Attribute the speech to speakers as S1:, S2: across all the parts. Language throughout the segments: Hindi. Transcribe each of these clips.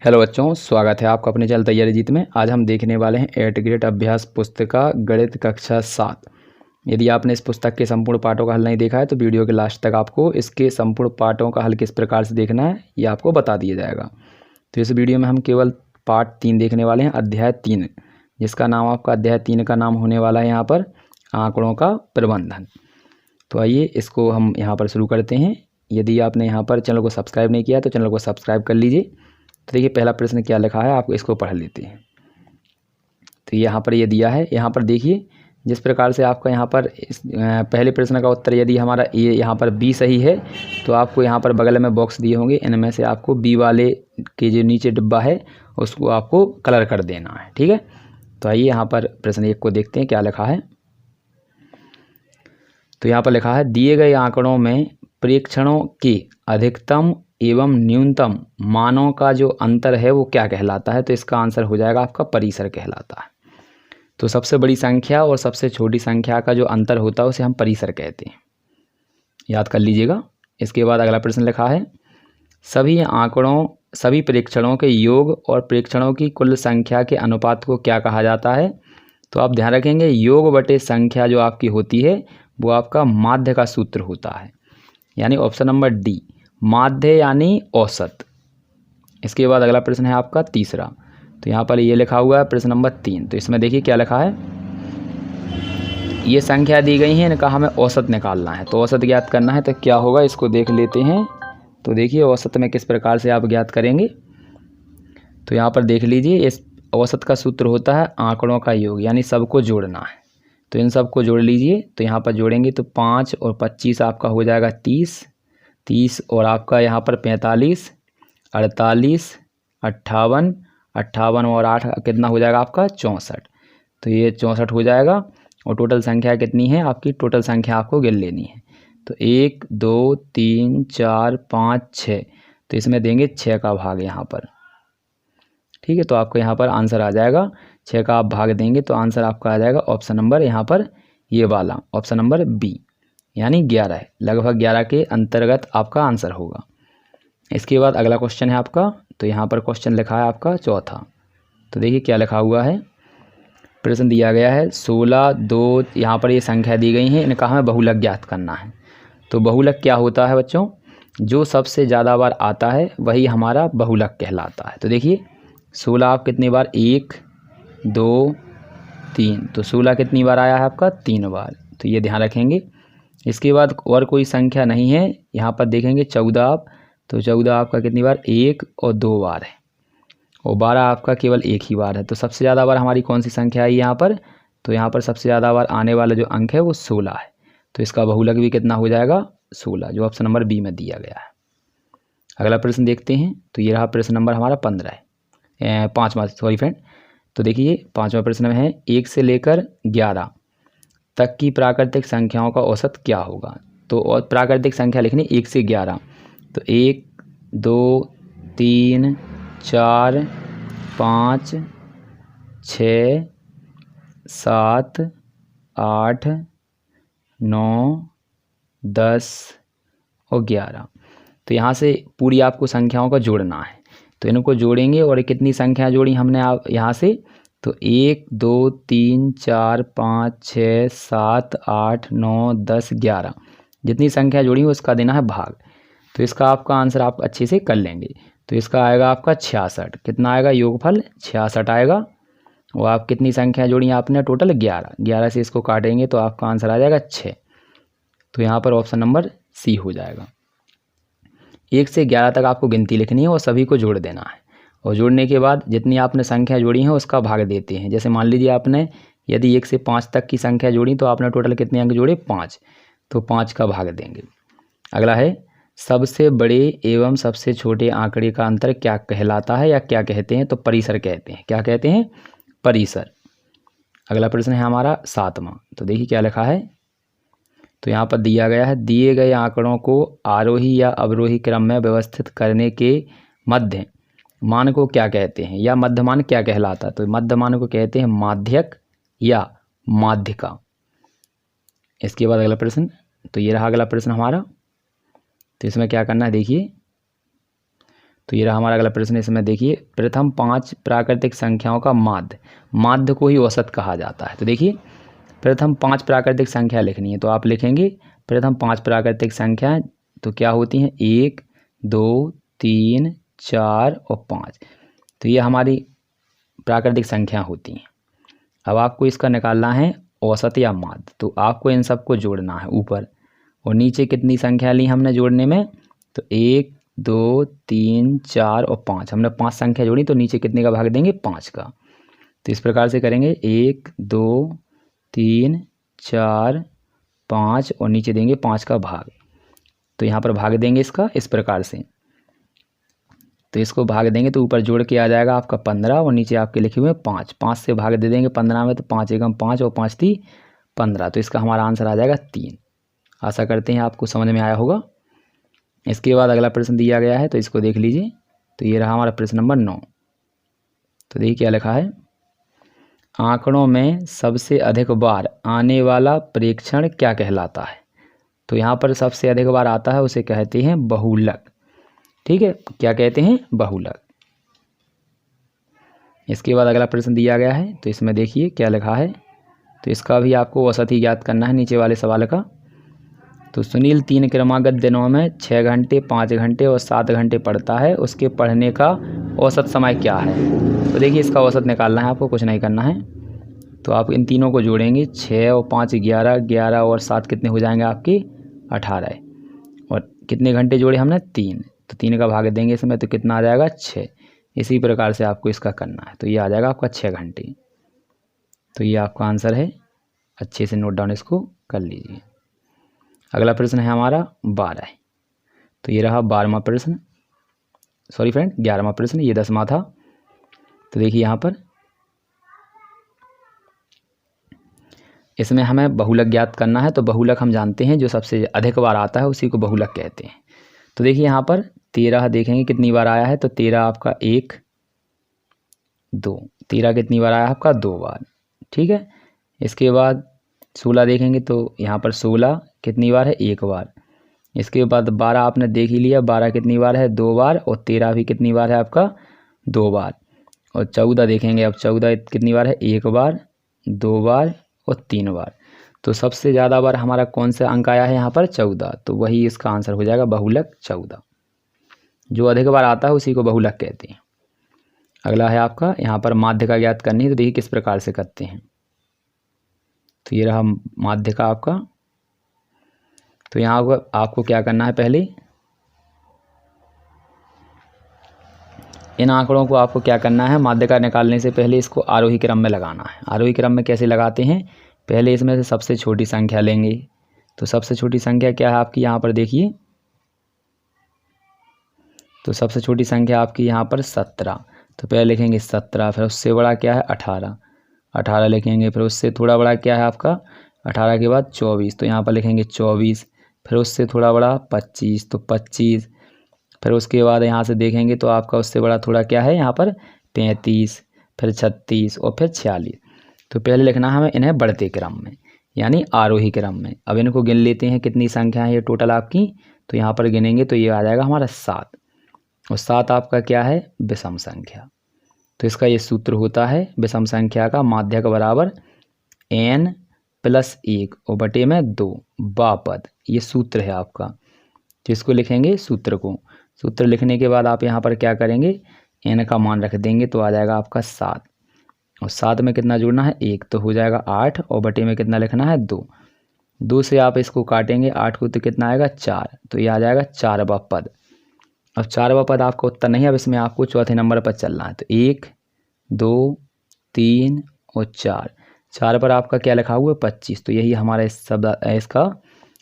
S1: हेलो बच्चों, स्वागत है आपका अपने चैनल तैयारी जीत में। आज हम देखने वाले हैं 8th ग्रेड अभ्यास पुस्तिका गणित कक्षा 7। यदि आपने इस पुस्तक के संपूर्ण पाठों का हल नहीं देखा है तो वीडियो के लास्ट तक आपको इसके संपूर्ण पाठों का हल किस प्रकार से देखना है ये आपको बता दिया जाएगा। तो इस वीडियो में हम केवल पाठ 3 देखने वाले हैं, अध्याय 3, जिसका नाम आपका अध्याय 3 का नाम होने वाला है यहाँ पर आंकड़ों का प्रबंधन। तो आइए इसको हम यहाँ पर शुरू करते हैं। यदि आपने यहाँ पर चैनल को सब्सक्राइब नहीं किया तो चैनल को सब्सक्राइब कर लीजिए। तो देखिए पहला प्रश्न क्या लिखा है, आपको इसको पढ़ लेते हैं। तो यहाँ पर ये दिया है, यहाँ पर देखिए जिस प्रकार से आपका यहाँ पर इस पहले प्रश्न का उत्तर यदि हमारा ये यहाँ पर बी सही है तो आपको यहाँ पर बगल में बॉक्स दिए होंगे, इनमें से आपको बी वाले के जो नीचे डिब्बा है उसको आपको कलर कर देना है, ठीक है। तो आइए यहाँ पर प्रश्न 1 को देखते हैं क्या लिखा है। तो यहाँ पर लिखा है दिए गए आंकड़ों में प्रेक्षणों के अधिकतम एवं न्यूनतम मानों का जो अंतर है वो क्या कहलाता है। तो इसका आंसर हो जाएगा आपका परिसर कहलाता है। तो सबसे बड़ी संख्या और सबसे छोटी संख्या का जो अंतर होता है उसे हम परिसर कहते हैं, याद कर लीजिएगा। इसके बाद अगला प्रश्न लिखा है सभी प्रेक्षणों के योग और प्रेक्षणों की कुल संख्या के अनुपात को क्या कहा जाता है। तो आप ध्यान रखेंगे योग बटे संख्या जो आपकी होती है वो आपका माध्य का सूत्र होता है, यानी ऑप्शन नंबर डी माध्य यानी औसत। इसके बाद अगला प्रश्न है आपका तीसरा। तो यहाँ पर ये लिखा हुआ है प्रश्न नंबर 3। तो इसमें देखिए क्या लिखा है, ये संख्या दी गई है, इनका हमें औसत निकालना है। तो औसत ज्ञात करना है तो क्या होगा इसको देख लेते हैं। तो देखिए औसत में किस प्रकार से आप ज्ञात करेंगे। तो यहाँ पर देख लीजिए इस औसत का सूत्र होता है आंकड़ों का योग, यानी सबको जोड़ना है। तो इन सबको जोड़ लीजिए। तो यहाँ पर जोड़ेंगे तो 5 और 25 आपका हो जाएगा 30 और आपका यहाँ पर 45, 48, 58, 58 और 8 कितना हो जाएगा आपका 64। तो ये 64 हो जाएगा। और टोटल संख्या कितनी है आपकी, टोटल संख्या आपको गिन लेनी है। तो 1 2 3 4 5 6, तो इसमें देंगे 6 का भाग यहाँ पर, ठीक है। तो आपको यहाँ पर आंसर आ जाएगा 6 का आप भाग देंगे तो आंसर आपका आ जाएगा ऑप्शन नंबर यहाँ पर ये वाला, ऑप्शन नंबर बी, यानी 11 है। लगभग 11 के अंतर्गत आपका आंसर होगा। इसके बाद अगला क्वेश्चन है आपका। तो यहाँ पर क्वेश्चन लिखा है आपका चौथा। तो देखिए क्या लिखा हुआ है, प्रश्न दिया गया है 16 2, यहाँ पर ये संख्या दी गई है, इनका हमें बहुलक ज्ञात करना है। तो बहुलक क्या होता है बच्चों, जो सबसे ज़्यादा बार आता है वही हमारा बहुलक कहलाता है। तो देखिए 16 आप कितनी बार, 1 2 3, तो 16 कितनी बार आया है आपका 3 बार। तो ये ध्यान रखेंगे। इसके बाद और कोई संख्या नहीं है, यहाँ पर देखेंगे 14 आप, तो 14 आपका कितनी बार 1 और 2 बार है, और 12 आपका केवल 1 ही बार है। तो सबसे ज़्यादा बार हमारी कौन सी संख्या है यहाँ पर, तो यहाँ पर सबसे ज़्यादा बार आने वाला जो अंक है वो 16 है। तो इसका बहुलक भी कितना हो जाएगा 16, जो ऑप्शन नंबर बी में दिया गया है। अगला प्रश्न देखते हैं। तो ये रहा प्रश्न नंबर हमारा 15 है, 5वां, सॉरी फ्रेंड। तो देखिए 5वां प्रश्न में है 1 से लेकर 11 तक की प्राकृतिक संख्याओं का औसत क्या होगा। तो और प्राकृतिक संख्या लिखनी 1 से 11। तो 1 2 3 4 5 6 7 8 9 10 और 11। तो यहाँ से पूरी आपको संख्याओं का जोड़ना है। तो इनको जोड़ेंगे और कितनी संख्या जोड़ी हमने आप यहाँ से, तो 1 2 3 4 5 6 7 8 9 10 11, जितनी संख्या जोड़ी उसका देना है भाग। तो इसका आपका आंसर आप अच्छे से कर लेंगे। तो इसका आएगा आपका 66। कितना आएगा, योगफल 66 आएगा। और आप कितनी संख्या जोड़ी आपने, टोटल 11 से इसको काटेंगे तो आपका आंसर आ जाएगा 6। तो यहाँ पर ऑप्शन नंबर सी हो जाएगा। 1 से 11 तक आपको गिनती लिखनी है और सभी को जोड़ देना है। और जोड़ने के बाद जितनी आपने संख्या जोड़ी है उसका भाग देते हैं। जैसे मान लीजिए आपने यदि 1 से 5 तक की संख्या जोड़ी तो आपने टोटल कितने अंक जोड़े, 5, तो 5 का भाग देंगे। अगला है सबसे बड़े एवं सबसे छोटे आंकड़े का अंतर क्या कहलाता है या क्या कहते हैं। तो परिसर कहते हैं। क्या कहते हैं, परिसर। अगला प्रश्न है हमारा 7वां। तो देखिए क्या लिखा है। तो यहाँ पर दिया गया है दिए गए आंकड़ों को आरोही या अवरोही क्रम में व्यवस्थित करने के मध्य मान को क्या कहते हैं, या मध्यमान क्या कहलाता है। तो मध्यमान को कहते हैं माध्यक या माध्यिका। इसके बाद अगला प्रश्न। तो ये रहा अगला प्रश्न हमारा। तो इसमें क्या करना है देखिए। तो ये रहा हमारा अगला प्रश्न। इसमें देखिए, प्रथम 5 प्राकृतिक संख्याओं का माध्य को ही औसत कहा जाता है। तो देखिए, प्रथम 5 प्राकृतिक संख्या लिखनी है, तो आप लिखेंगे प्रथम 5 प्राकृतिक संख्याएं तो क्या होती हैं, 1, 2, 3, 4 और 5। तो ये हमारी प्राकृतिक संख्या होती हैं। अब आपको इसका निकालना है औसत या माध्य। तो आपको इन सबको जोड़ना है ऊपर और नीचे। कितनी संख्या ली हमने जोड़ने में, तो 1, 2, 3, 4 और 5। हमने 5 संख्या जोड़ी, तो नीचे कितने का भाग देंगे, 5 का। तो इस प्रकार से करेंगे 1, 2, 3, 4, 5 और नीचे देंगे 5 का भाग। तो यहाँ पर भाग देंगे इसका इस प्रकार से। तो इसको भाग देंगे तो ऊपर जोड़ के आ जाएगा आपका 15 और नीचे आपके लिखे हुए 5। 5 से भाग दे देंगे 15 में, तो 5 एकम 5 और 5 3 15। तो इसका हमारा आंसर आ जाएगा 3। आशा करते हैं आपको समझ में आया होगा। इसके बाद अगला प्रश्न दिया गया है, तो इसको देख लीजिए। तो ये रहा हमारा प्रश्न नंबर 9। तो देखिए क्या लिखा है, आंकड़ों में सबसे अधिक बार आने वाला प्रेक्षण क्या कहलाता है। तो यहाँ पर सबसे अधिक बार आता है उसे कहते हैं बहुलक। ठीक है, क्या कहते हैं, बहुलक। इसके बाद अगला प्रश्न दिया गया है, तो इसमें देखिए क्या लिखा है। तो इसका भी आपको औसत ही ज्ञात करना है नीचे वाले सवाल का। तो सुनील 3 क्रमागत दिनों में 6 घंटे, 5 घंटे और 7 घंटे पढ़ता है, उसके पढ़ने का औसत समय क्या है। तो देखिए इसका औसत निकालना है आपको, कुछ नहीं करना है। तो आप इन तीनों को जोड़ेंगे, 6 और 5 11, 11 और 7 कितने हो जाएंगे आपके 18। और कितने घंटे जोड़े हमने, 3। तो 3 का भाग देंगे इसमें, तो कितना आ जाएगा 6। इसी प्रकार से आपको इसका करना है। तो ये आ जाएगा आपका 6 घंटे। तो ये आपका आंसर है। अच्छे से नोट डाउन इसको कर लीजिए। अगला प्रश्न है हमारा 12। तो ये रहा 12वां प्रश्न, सॉरी फ्रेंड 11वां प्रश्न, ये 10वां था। तो देखिए यहाँ पर इसमें हमें बहुलक ज्ञात करना है। तो बहुलक हम जानते हैं जो सबसे अधिक बार आता है उसी को बहुलक कहते हैं। तो देखिए यहाँ पर 13 देखेंगे कितनी बार आया है। तो 13 आपका 1, 2, 13 कितनी बार आया आपका 2 बार। ठीक है, इसके बाद 16 देखेंगे तो यहाँ पर 16 कितनी बार है, 1 बार। इसके बाद 12 आपने देख ही लिया, 12 कितनी बार है, 2 बार। और 13 भी कितनी बार है आपका 2 बार। और 14 देखेंगे, अब 14 कितनी बार है, 1 बार, 2 बार और 3 बार। तो सबसे ज़्यादा बार हमारा कौन सा अंक आया है यहाँ पर, 14। तो वही इसका आंसर हो जाएगा बहुलक 14। जो अधिक बार आता है उसी को बहुलक कहते हैं। अगला है आपका यहाँ पर माध्य का ज्ञात करनी है। तो देखिए किस प्रकार से करते हैं। तो ये रहा माध्य का आपका। तो यहाँ आपको क्या करना है, पहले इन आंकड़ों को आपको क्या करना है, माध्य का निकालने से पहले इसको आरोही क्रम में लगाना है। आरोही क्रम में कैसे लगाते हैं, पहले इसमें से सबसे छोटी संख्या लेंगे। तो सबसे छोटी संख्या क्या है आपकी, यहाँ पर देखिए। तो सबसे छोटी संख्या आपकी यहाँ पर 17। तो पहले लिखेंगे 17, फिर उससे बड़ा क्या है 18, 18 लिखेंगे। फिर उससे थोड़ा बड़ा क्या है आपका 18 के बाद 24। तो यहाँ पर लिखेंगे 24। फिर उससे थोड़ा बड़ा 25, तो 25। फिर उसके बाद यहाँ से देखेंगे तो आपका उससे बड़ा थोड़ा क्या है यहाँ पर 35, फिर 36 और फिर 46। तो पहले लिखना है हमें इन्हें बढ़ते क्रम में, यानी आरोही क्रम में। अब इनको गिन लेते हैं कितनी संख्या है ये टोटल आपकी। तो यहाँ पर गिनेंगे तो ये आ जाएगा हमारा 7। और 7 आपका क्या है, विषम संख्या। तो इसका ये सूत्र होता है विषम संख्या का माध्यक बराबर n + 1 और बटे में 2 बापद। ये सूत्र है आपका। तो इसको लिखेंगे सूत्र को। सूत्र लिखने के बाद आप यहाँ पर क्या करेंगे, n का मान रख देंगे तो आ जाएगा आपका 7। और 7 में कितना जोड़ना है, 1, तो हो जाएगा 8। और बटे में कितना लिखना है, 2। 2 से आप इसको काटेंगे 8 को तो कितना आएगा 4। तो ये आ जाएगा 4वां पद। अब 4वां पद आपका उत्तर नहीं है, अब इसमें आपको चौथे नंबर पर चलना है। तो 1, 2, 3 और 4। 4 पर आपका क्या लिखा हुआ है, 25। तो यही हमारा इसका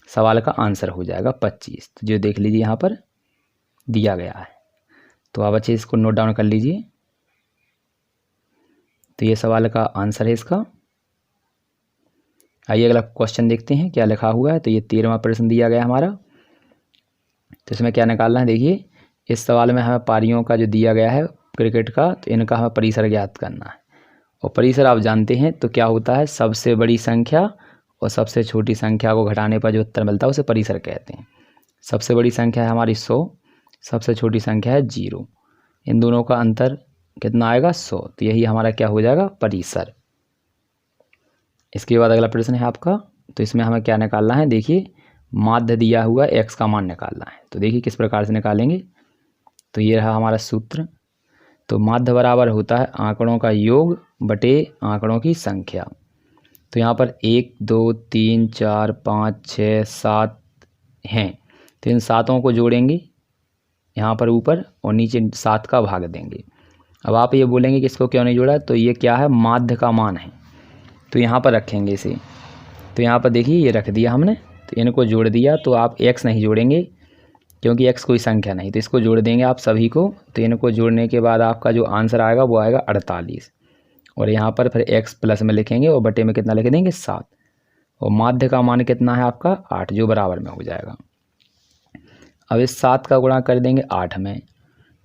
S1: सवाल का आंसर हो जाएगा 25। तो जो देख लीजिए यहाँ पर दिया गया है। तो आप अच्छे इसको नोट डाउन कर लीजिए। तो ये सवाल का आंसर है इसका। आइए अगला क्वेश्चन देखते हैं क्या लिखा हुआ है। तो ये 13वां प्रश्न दिया गया हमारा। तो इसमें क्या निकालना है, देखिए इस सवाल में हमें पारियों का जो दिया गया है क्रिकेट का, तो इनका हमें परिसर ज्ञात करना है। और परिसर आप जानते हैं तो क्या होता है, सबसे बड़ी संख्या और सबसे छोटी संख्या को घटाने पर जो उत्तर मिलता है उसे परिसर कहते हैं। सबसे बड़ी संख्या है हमारी 100, सबसे छोटी संख्या है 0। इन दोनों का अंतर कितना आएगा 100। तो यही हमारा क्या हो जाएगा परिसर। इसके बाद अगला प्रश्न है आपका, तो इसमें हमें क्या निकालना है, देखिए माध्य दिया हुआ x का मान निकालना है। तो देखिए किस प्रकार से निकालेंगे। तो ये रहा हमारा सूत्र। तो माध्य बराबर होता है आंकड़ों का योग बटे आंकड़ों की संख्या। तो यहाँ पर 1 2 3 4 5 6 7 हैं, तो इन सातों को जोड़ेंगे यहाँ पर ऊपर और नीचे 7 का भाग देंगे। अब आप ये बोलेंगे कि इसको क्यों नहीं जोड़ा, तो ये क्या है, माध्य का मान है, तो यहाँ पर रखेंगे इसे। तो यहाँ पर देखिए ये रख दिया हमने, तो इनको जोड़ दिया। तो आप x नहीं जोड़ेंगे क्योंकि x कोई संख्या नहीं, तो इसको जोड़ देंगे आप सभी को। तो इनको जोड़ने के बाद आपका जो आंसर आएगा वो आएगा 48, और यहाँ पर फिर x प्लस में लिखेंगे और बटे में कितना लिख देंगे 7, और माध्य का मान कितना है आपका 8, जो बराबर में हो जाएगा। अब इस 7 का गुणा कर देंगे 8 में,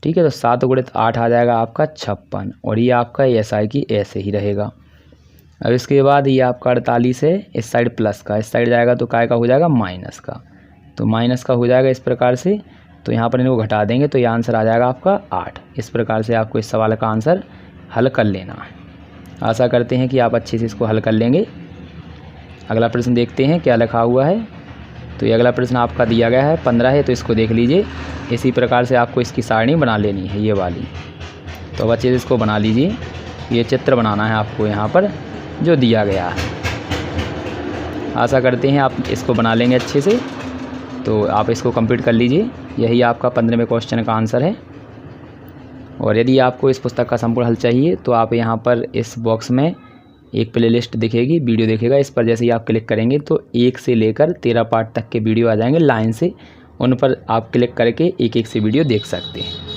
S1: ठीक है। तो 7 गुणित 8 आ जाएगा आपका 56, और ये आपका SI की ऐसे ही रहेगा। अब इसके बाद ये आपका 48 है, इस साइड प्लस का, इस साइड जाएगा तो काय का हो जाएगा माइनस का, तो माइनस का हो जाएगा इस प्रकार से। तो यहाँ पर इनको घटा देंगे तो ये आंसर आ जाएगा आपका 8। इस प्रकार से आपको इस सवाल का आंसर हल कर लेना है। आशा करते हैं कि आप अच्छे से इसको हल कर लेंगे। अगला प्रश्न देखते हैं क्या लिखा हुआ है। तो ये अगला प्रश्न आपका दिया गया है 15 है, तो इसको देख लीजिए। इसी प्रकार से आपको इसकी सारणी बना लेनी है, ये वाली। तो अब अच्छे से इसको बना लीजिए। ये चित्र बनाना है आपको यहाँ पर जो दिया गया है। आशा करते हैं आप इसको बना लेंगे अच्छे से। तो आप इसको कंप्लीट कर लीजिए। यही आपका 15वें क्वेश्चन का आंसर है। और यदि आपको इस पुस्तक का संपूर्ण हल चाहिए तो आप यहाँ पर इस बॉक्स में एक प्लेलिस्ट दिखेगी, वीडियो दिखेगा। इस पर जैसे ही आप क्लिक करेंगे तो 1 से लेकर 13 पार्ट तक के वीडियो आ जाएंगे लाइन से। उन पर आप क्लिक करके एक एक से वीडियो देख सकते हैं।